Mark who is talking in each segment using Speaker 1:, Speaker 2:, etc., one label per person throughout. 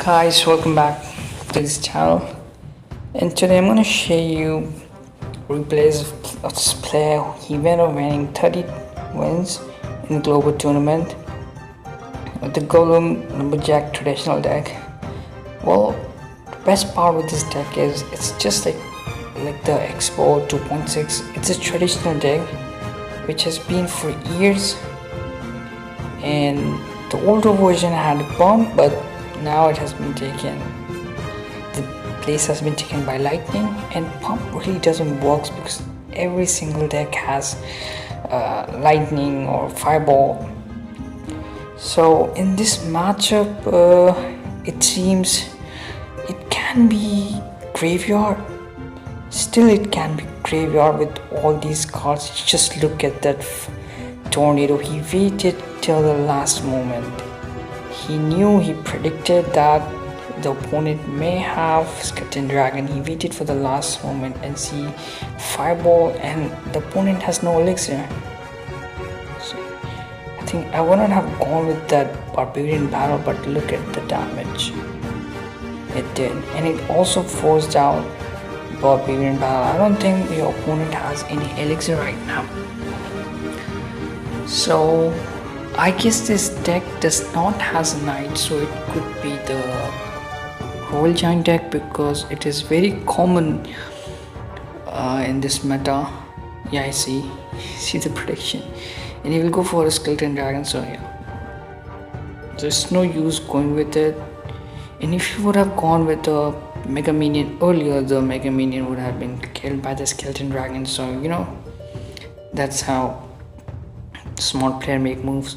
Speaker 1: Guys, welcome back to this channel, and today I'm gonna show you replays of this player. He went on winning 30 wins in the global tournament with the Golem Lumberjack traditional deck. Well, the best part with this deck is it's just like the Expo 2.6. It's a traditional deck which has been for years, and the older version had a bump, but now it has been taken. The place has been taken by lightning, and pump really doesn't work because every single deck has lightning or fireball. So in this matchup, it seems it can be graveyard. Still, it can be graveyard with all these cards. Just look at that tornado. He waited till the last moment. He predicted that the opponent may have Skeleton Dragon. He waited for the last moment and see fireball, and the opponent has no elixir. So I think I wouldn't have gone with that Barbarian Battle, but look at the damage it did, and it also forced out Barbarian Battle. I don't think your opponent has any elixir right now. So I guess this deck does not has a knight, so it could be the Royal Giant deck because it is very common in this meta. Yeah, I see the prediction, and he will go for a Skeleton Dragon. So yeah, there's no use going with it. And if you would have gone with the Mega Minion earlier, the Mega Minion would have been killed by the Skeleton Dragon. So you know, that's how smart player make moves.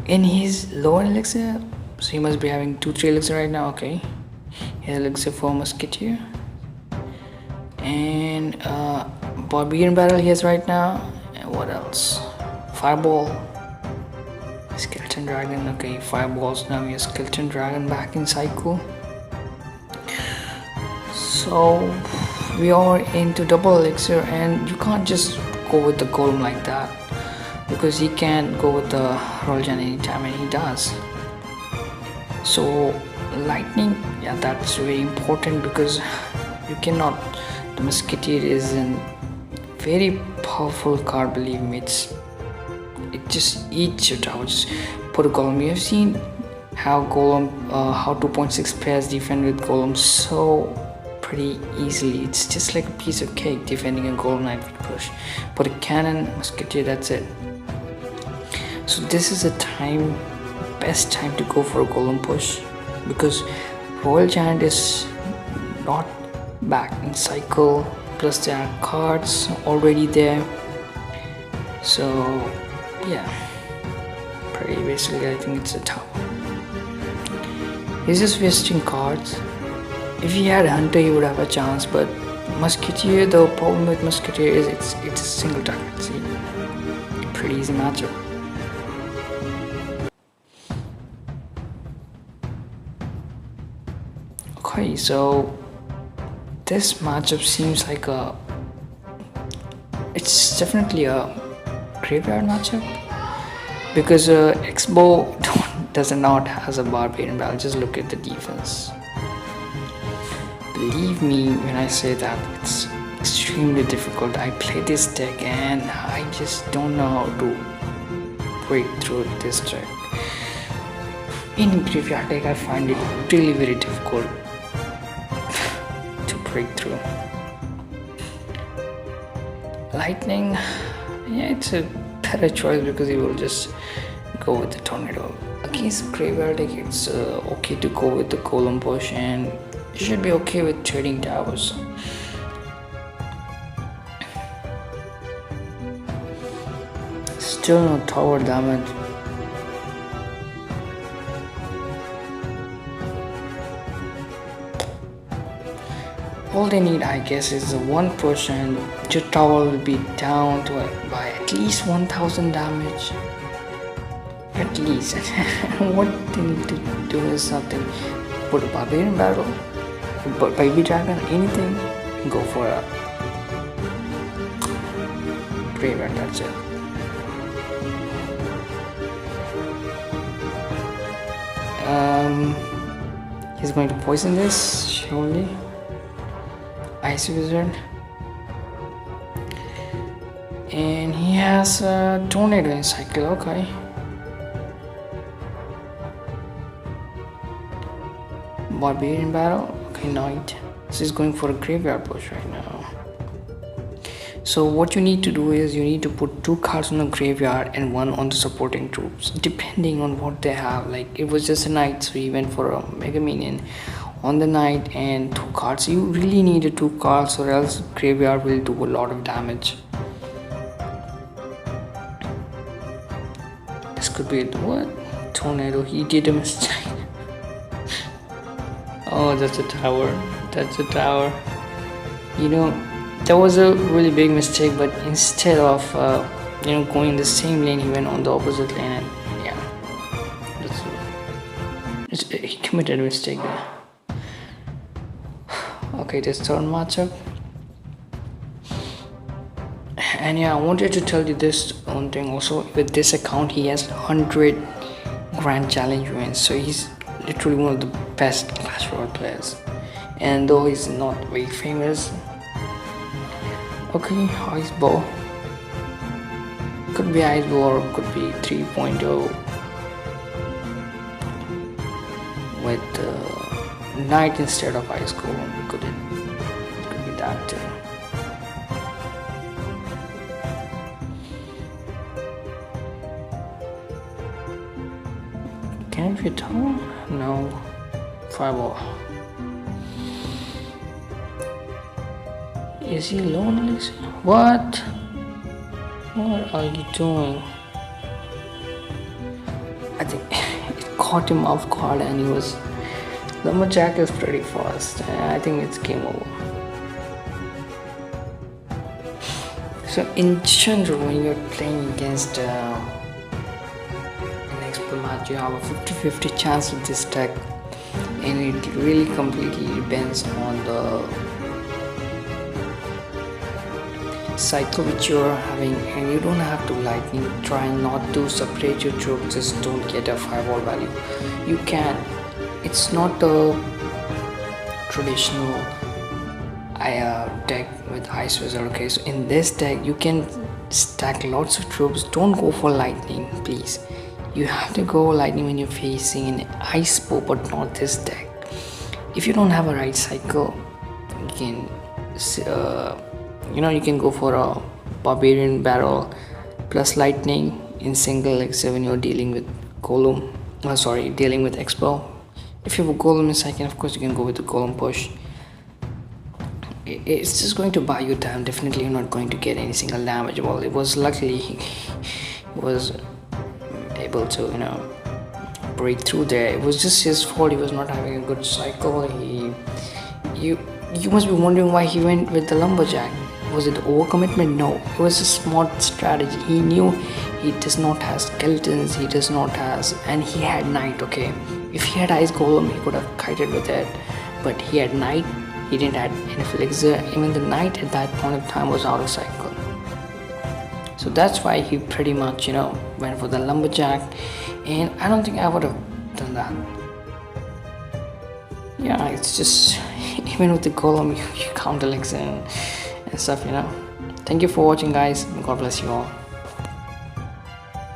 Speaker 1: In his lower elixir, so he must be having 2-3 elixir right now. Okay, he has elixir for Musketeer, and Barbarian Battle he has right now. And what else? Fireball, Skeleton Dragon. Okay, fireballs. Now he has Skeleton Dragon back in cycle. So we are into double elixir, and you can't just go with the Golem like that, because he can go with the Royal Giant anytime, and he does. So lightning, yeah, that's very important because you cannot. The Musketeer is a very powerful card, believe me. It just eats your tower. Just put a Golem. You have seen how how 2.6 players defend with Golem so pretty easily. It's just like a piece of cake defending a Golem Knight push. Put a cannon, Musketeer, that's it. So this is a best time to go for a Golem push, because Royal Giant is not back in cycle, plus there are cards already there. So yeah, pretty basically I think it's a tower. He's just wasting cards. If he had Hunter he would have a chance, but Musketeer, the problem with Musketeer is it's a single target. See, pretty easy matchup. Okay, so this matchup seems like it's definitely a graveyard matchup, because Expo does not has a Barbarian Battle. Just look at the defense. Believe me when I say that it's extremely difficult. I play this deck and I just don't know how to break through this deck. In graveyard deck I find it really very difficult to break through. Lightning, yeah, it's a better choice because he will just go with the tornado. Against graveyard deck it's okay to go with the Golem push, and you should be okay with trading towers. Still no tower damage. All they need, I guess, is a one push, and your tower will be down to by at least 1000 damage. At least. What they need to do is something. Put a Barbarian Battle, but Baby Dragon, anything, go for a graveyard. That's it. He's going to poison this, surely. Ice Wizard. And he has a Tornado in cycle, okay. Barbarian Battle, okay, Knight. So he's going for a Graveyard Push right now. So what you need to do is you need to put 2 cards on the graveyard and 1 on the supporting troops, depending on what they have. Like it was just a Knight, so he went for a Mega Minion on the Knight and 2 cards. You really needed 2 cards, or else graveyard will do a lot of damage. This could be what? Tornado. He did a mistake. Oh, that's a tower. That's a tower. You know, that was a really big mistake, but instead of going in the same lane, he went on the opposite lane, and yeah, he committed a mistake there. Okay, this third matchup, and yeah, I wanted to tell you this one thing also. With this account, he has 100 Grand Challenge wins, so he's literally one of the best Clash Royale players. And though he's not very famous. Okay, Ice Bow. Could be Ice Bow or could be 3.0 with Knight instead of Ice Golem. Could be that too. Can it be a tower? No. Fireball. Is he lonely? What? What are you doing? I think it caught him off guard, and he was. Lumberjack is pretty fast. I think it's game over. So in general, when you're playing against an expert match, you have a 50-50 chance with this deck, and it really completely depends on the cycle which you're having, and you don't have to lightning. Try not to separate your troops, just don't get a fireball value. You can. It's not a traditional deck with Ice Wizard. Okay, so in this deck you can stack lots of troops. Don't go for lightning, please. You have to go lightning when you're facing an Ice Bow, but not this deck. If you don't have a right cycle, you can you can go for a Barbarian Battle plus lightning in single, like when you're dealing with Golem. Dealing with Expo. If you have a Golem in second, of course you can go with the Golem push. It's just going to buy you time. Definitely you're not going to get any single damage. Well, it was luckily he was able to break through there. It was just his fault. He was not having a good cycle. You must be wondering why he went with the Lumberjack. Was it overcommitment? No, it was a smart strategy. He knew he does not have skeletons, he does not have, and he had Knight. Okay, if he had Ice Golem, he could have kited with it, but he had Knight. He didn't have enough elixir. Even the Knight at that point of time was out of cycle, so that's why he pretty much went for the Lumberjack, and I don't think I would have done that. Yeah, it's just even with the Golem you count elixir and stuff. Thank you for watching, guys. God bless you all.